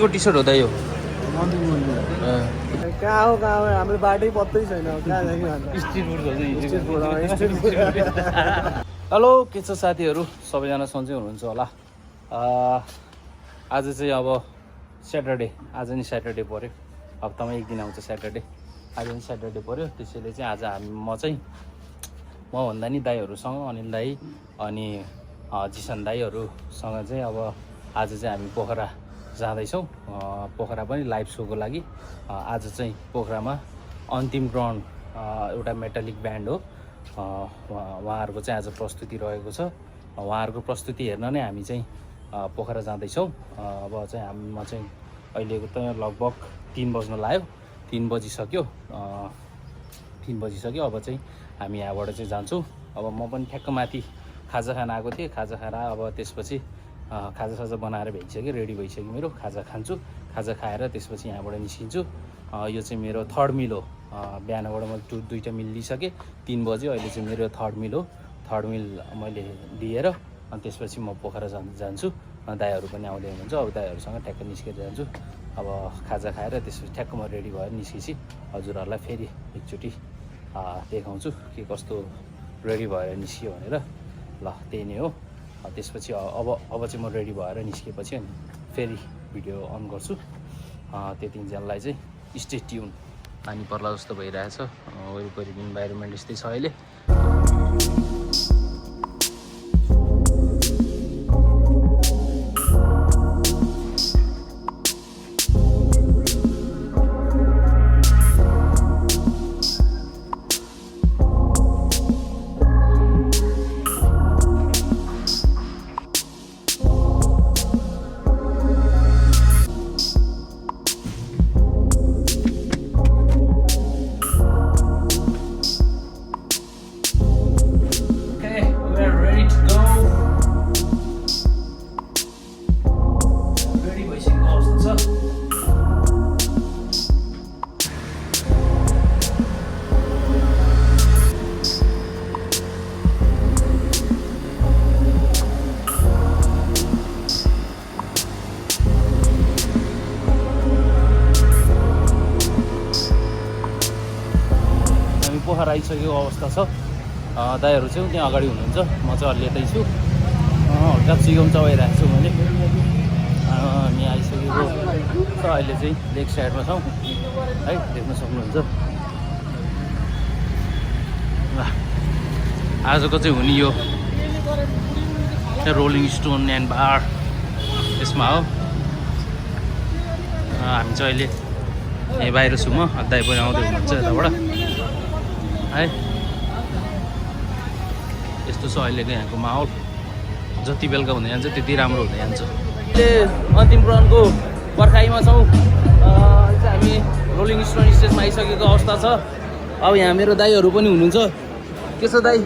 को T short हो दाइ यो कहाँ हो हाम्रो बाटै पत्तै छैन हेलो के छ साथीहरू सबैजना सन्चै हुनुहुन्छ होला। आज चाहिँ अब स्याटरडे, आज नि स्याटरडे पऱ्यो, हप्तामा एक दिन आउँछ स्याटरडे, आज नि स्याटरडे पऱ्यो। त्यसैले चाहिँ आज मभन्दा नि दाइहरूसँग अनिल दाई अनि जिसन दाईहरूसँग चाहिँ अब आज चाहिँ हामी पोखरा जाँदैछौँ। पोखरा पनि लाइभ सोको लागि। आज चाहिँ पोखरामा अन्तिम ग्राउन्ड एउटा मेटालिक ब्यान्ड हो, उहाँहरूको चाहिँ आज प्रस्तुति रहेको छ। उहाँहरूको प्रस्तुति हेर्न नै हामी चाहिँ पोखरा जाँदैछौँ। अब चाहिँ म चाहिँ अहिलेको त लगभग 3 बज्न लाग्यो, 3 बजिसक्यो। अब चाहिँ हामी यहाँबाट चाहिँ जान्छौँ। अब म पनि ठ्याक्क माथि खाजा खान आएको थिएँ, खाजा खाएर अब त्यसपछि खाजा बनाएर भइसक्यो, रेडी भइसक्यो मेरो। खाजा खान्छु, खाजा खाएर त्यसपछि यहाँबाट निस्किन्छु। यो चाहिँ मेरो थर्ड मिल हो। बिहानबाट मैले दुईवटा मिल लिइसकेँ, 3 बज्यो। अहिले चाहिँ मेरो थर्ड मिल हो। थर्ड मिल मैले लिएर अनि त्यसपछि म पोखरा जान्छु। दाइहरू पनि आउँदै हुनुहुन्छ, अब दाइहरूसँग ठ्याक्क निस्केर जान्छु। अब खाजा खाएर त्यसपछि ठ्याक्क म रेडी भएर निस्केपछि हजुरहरूलाई फेरि एकचोटि देखाउँछु के कस्तो रेडी भएर निस्क्यो भनेर। ल त्यही नै हो। त्यसपछि अब चाहिँ म रेडी भएर निस्केपछि अनि फेरि भिडियो अन गर्छु। त्यतिन्जेललाई चाहिँ स्टे ट्युन। पानी पर्ला जस्तो भइरहेछ, वरिपरि इन्भाइरोमेन्ट यस्तै छ अहिले। पोखरा आइसकेको अवस्था छ। दाइहरू चाहिँ त्यहाँ अगाडि हुनुहुन्छ, म चाहिँ अलि यतै छु। हल्का चिगम चबाइरहेको छु मैले। हामी आइसकेको छ, अहिले चाहिँ लेक साइडमा छौँ है, देख्न सक्नुहुन्छ। आजको चाहिँ हुने यो रोलिङ स्टोन एन्ड बार यसमा हो। हामी चाहिँ अहिले यहीँ बाहिर छु, म दाइ पनि आउँदै हुनुहुन्छ यताबाट है। यस्तो छ अहिलेको यहाँको माहौल। जति बेलुका हुँदै जान्छ त्यति राम्रो हुँदै जान्छ। अहिले अन्तिम ग्राउन्डको पर्खाइमा छौँ। हामी रोलिङ स्टोन स्टेजमा आइसकेको अवस्था छ। अब यहाँ मेरो दाइहरू पनि हुनुहुन्छ। के छ दाइ,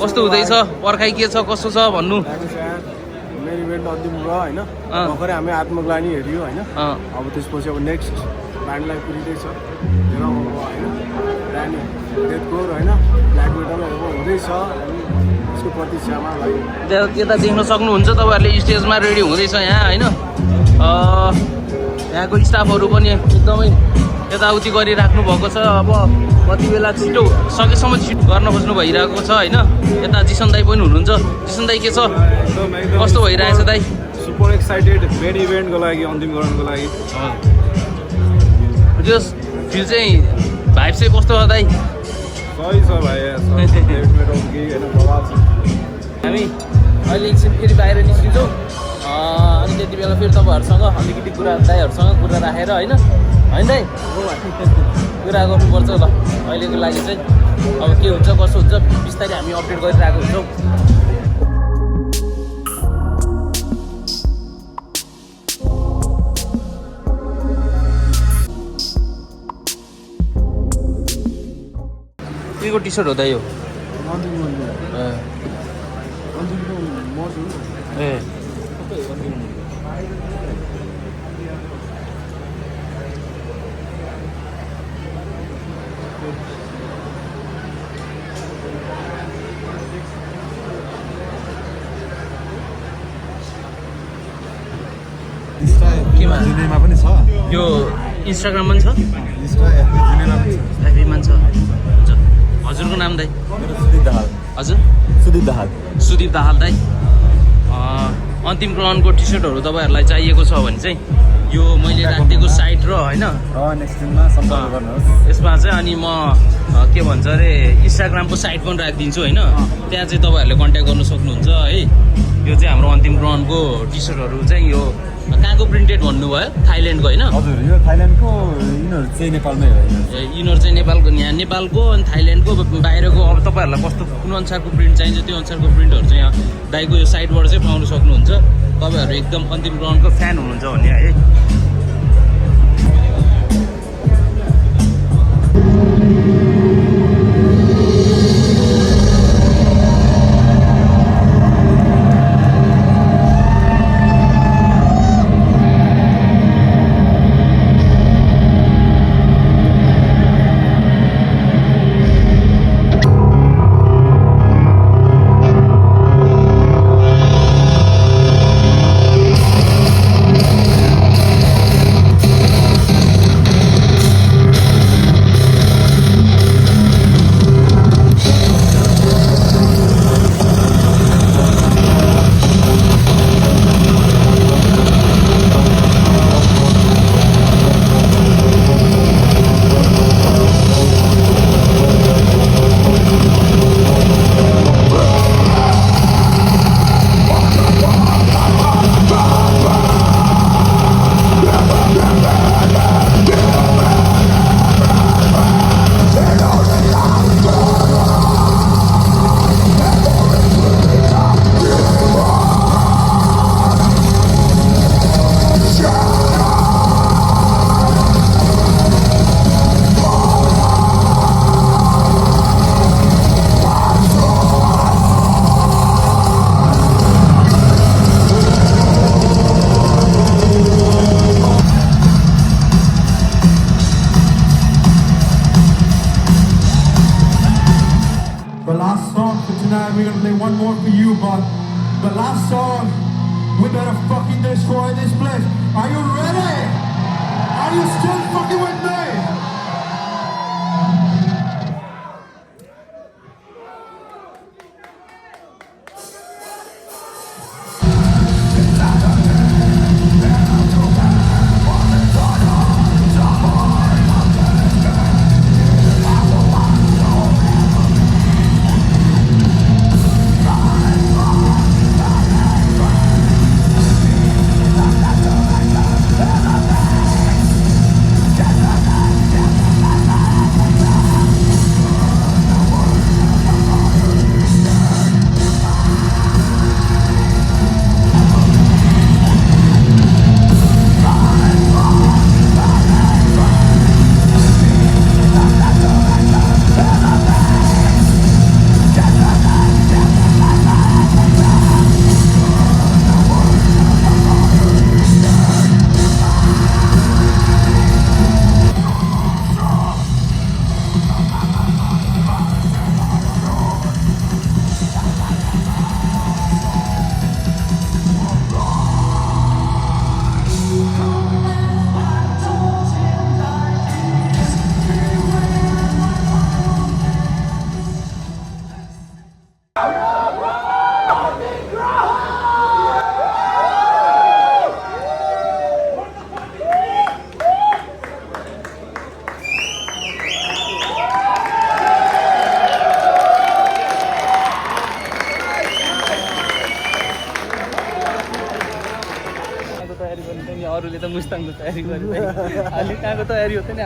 कस्तो हुँदैछ पर्खाइ, के छ कस्तो छ भन्नु। मेरो इभेन्ट अन्तिम भयो होइन, भर्खरै हामी आत्मग्लानी हेऱ्यो होइन। अब त्यसपछि अब नेक्स्ट ब्यान्डलाई पुरिँदैछ होइन, डेथकोर होइन, ब्ल्याक मेटलहरू हुँदैछ। यसको प्रतीक्षामा यता देख्न सक्नुहुन्छ तपाईँहरूले, स्टेजमा रेडी हुँदैछ यहाँ होइन। यहाँको स्टाफहरू पनि एकदमै यताउति गरिराख्नु भएको छ। अब कति बेला छिटो सकेसम्म छिटो गर्न खोज्नु भइरहेको छ होइन। यता जिसन दाई पनि हुनुहुन्छ। जिसन दाई के छ, कस्तो भइरहेछ दाई? सुपर एक्साइटेड मेन इभेन्टको लागि, अन्तिम ग्राउन्डको लागि। त्यो फिल चाहिँ भाइब चाहिँ कस्तो छ दाइ? सही छ भाइ, हामी अहिले एकछिन फेरि बाहिर निस्किन्छौँ। अनि त्यति बेला फेरि तपाईँहरूसँग अलिकति दाइहरूसँग कुरा राखेर होइन दाइ कुरा गर्नुपर्छ। ल अहिलेको लागि चाहिँ अब के हुन्छ कसो हुन्छ बिस्तारै हामी अपडेट गरिरहेको हुन्छौँ। के को टी सर्ट हो दाइ यो? एफबीमा पनि छ यो इन्स्टाग्राममा पनि छ इन्स्टा एफबी जुनेमा पनि छ एफबीमा पनि छ हुन्छ हजुरको नाम दाइ मेरो सुदीप दाहाल हजुर सुदीप दाहाल सुदीप दाहाल दाइ अन्तिम ग्राउन्डको टी सर्टहरू तपाईँहरूलाई चाहिएको छ भने चाहिँ यो मैले राखिदिएको साइट र होइन नेक्स्ट दिनमा सम्पर्क गर्नुहोस् यसमा चाहिँ अनि म के भन्छ अरे इन्स्टाग्रामको साइट पनि राखिदिन्छु होइन त्यहाँ चाहिँ तपाईँहरूले कन्ट्याक्ट गर्नु सक्नुहुन्छ है यो चाहिँ हाम्रो अन्तिम ग्राउन्डको टी सर्टहरू चाहिँ यो कहाँको प्रिन्टेड भन्नुभयो थाइल्यान्डको होइन हजुर यो थाइल्यान्डको यिनीहरू चाहिँ नेपालमै हो यिनीहरू चाहिँ नेपालको यहाँ नेपालको अनि थाइल्यान्डको बाहिरको अब तपाईँहरूलाई कस्तो कुन अनुसारको प्रिन्ट चाहिन्छ त्यो अनुसारको प्रिन्टहरू चाहिँ यहाँ दाइको यो साइटबाट चाहिँ पाउनु सक्नुहुन्छ तपाईँहरू एकदम अन्तिम ग्राउन्डको फ्यान हुनुहुन्छ भने है We're gonna play one more for you, but the last song, we better fucking destroy this place. Are you ready? Are you still fucking with me? अरूले त मुस्ताङको तयारी गर्नु अलि कहाँको तयारी हो त नि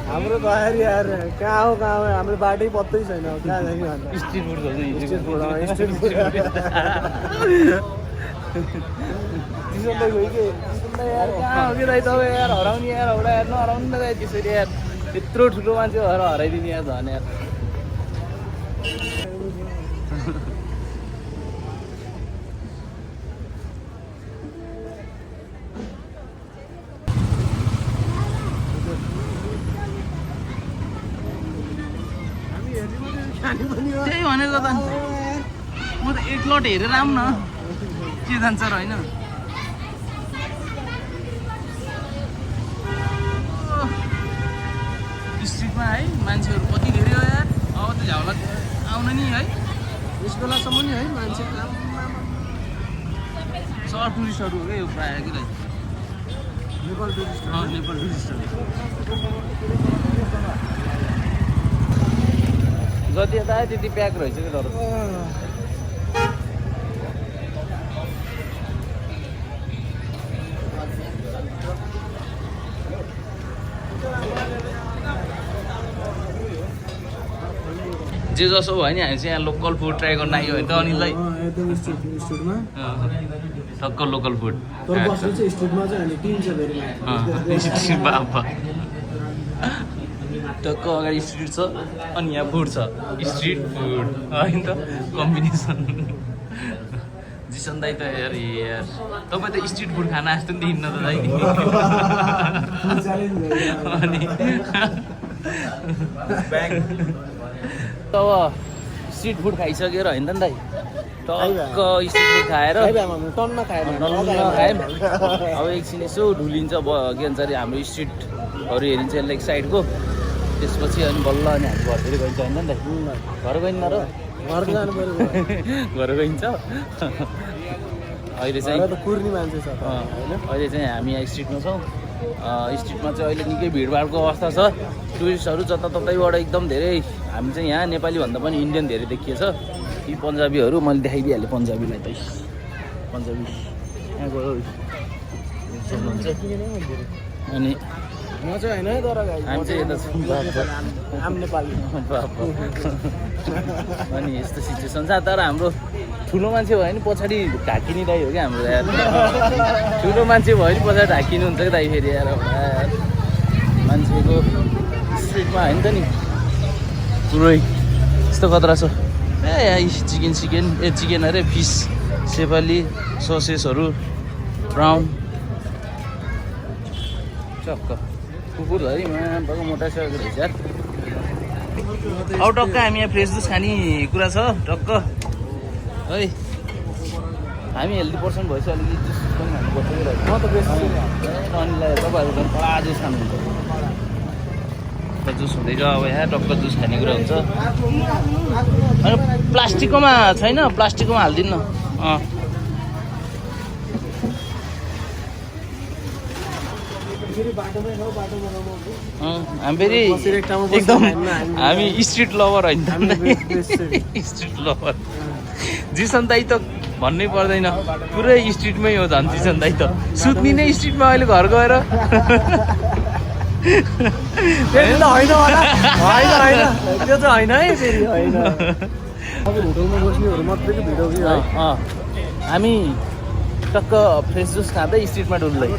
हाम्रो तयारी यार कहाँ हो हाम्रो बाटै पत्तै छैन कहाँ जाने स्ट्रिट फुड यार कहाँ हो कि दाइ तपाईँ यार हराउने यार हौडा यार नहराउनु न दाइ त्यसरी यार यत्रो ठुलो मान्छे हराइदिने यार झन् यार त्यही भनेको त म त एक लट हेरेर आऊँ न के जान्छ र होइन स्ट्रिटमा है मान्छेहरू कति धेरै हो यार अब त झ्याउला आउन नि है यस बेलासम्म नि है मान्छे सहर टुरिस्टहरू हो क्या यो प्रायः कि दाइ नेपाल टुरिस्ट नेपाल टुरिस्टहरू जति यता आयो त्यति प्याक रहेछ कि तर जे जसो भयो नि हामी चाहिँ यहाँ लोकल फुड ट्राई गर्न आयो भने त अनिललाई एकदम स्ट्रिटमा टक्क लोकल फुड तर बस्नु चाहिँ स्ट्रिटमा चाहिँ अनि टिम चाहिँ धेरै बाबा टक्क अगाडि स्ट्रिट छ अनि यहाँ फुड छ स्ट्रिट फुड होइन त कम्बिनेसन जिसन दाइ त यार तपाईँ त स्ट्रिट फुड खाना जस्तो नि देखिन्न त दाइ अनि अब स्ट्रिट फुड खाइसकेर होइन नि दाइ टक्क स्ट्रिट फुड खाएर टनमा खायो खायौँ अब एकछिन यसो ढुलिन्छ के भन्छ अरे हाम्रो स्ट्रिटहरू हेरिन्छ यसलाई साइडको त्यसपछि अनि बल्ल अनि हामी घरतिर गइन्छ होइन नि दाइ घर गइन्न र घर जानु पर्यो घर गइन्छ अहिले चाहिँ कुर्नी मान्छे छ अहिले चाहिँ हामी यहाँ स्ट्रिटमा छौँ स्ट्रिटमा चाहिँ अहिले निकै भिडभाडको अवस्था छ टुरिस्टहरू जताततैबाट एकदम धेरै हामी चाहिँ यहाँ नेपालीभन्दा पनि इन्डियन धेरै देखिएछ यी पन्जाबीहरू मैले देखाइदिइहालेँ पन्जाबीलाई त पन्जाबी यहाँको अनि म चाहिँ होइन है तर हामी चाहिँ यता आम नेपाली अनि यस्तो सिचुएसन छ तर हाम्रो ठुलो मान्छे भयो नि पछाडि ढाकिने दाइ हो क्या हाम्रो यार ठुलो मान्छे भयो नि पछाडि ढाकिनु हुन्छ कि दाइ फेरि यार मान्छेको स्ट्रिटमा होइन त नि पुरै यस्तो खतरा छ चिकन अरे फिस सेपाली ससेसहरू ब्राउन चक्क कुकुरधरि मोटा सकेको रहेछ यार अब टक्क हामी यहाँ फ्रेस जुस खाने कुरा छ टक्क है हामी हेल्दी पर्सन भएपछि अलिकति जुस पनि खानुपर्छ कि रहेछ म त बेसी अनिलाई तपाईँहरू पनि पुरा जुस खानुहुन्छ जुस हुँदैछ अब यहाँ टक्क जुस खाने कुरा हुन्छ अनि प्लास्टिककोमा छैन प्लास्टिककोमा हालिदिनु हामी फेरि एकदम हामी स्ट्रिट लभर होइन स्ट्रिट लभर जिसन दाइ त भन्नै पर्दैन पुरै स्ट्रिटमै हो झन् जिसन दाइ त सुत्ने नै स्ट्रिटमा अहिले घर गएर त्यो चाहिँ होइन है फेरि होइन होटलमा बस्नेहरू मात्रै भिडियो कि हामी टक्क फ्रेस जुस खाँदै स्ट्रिटमा डुल्दै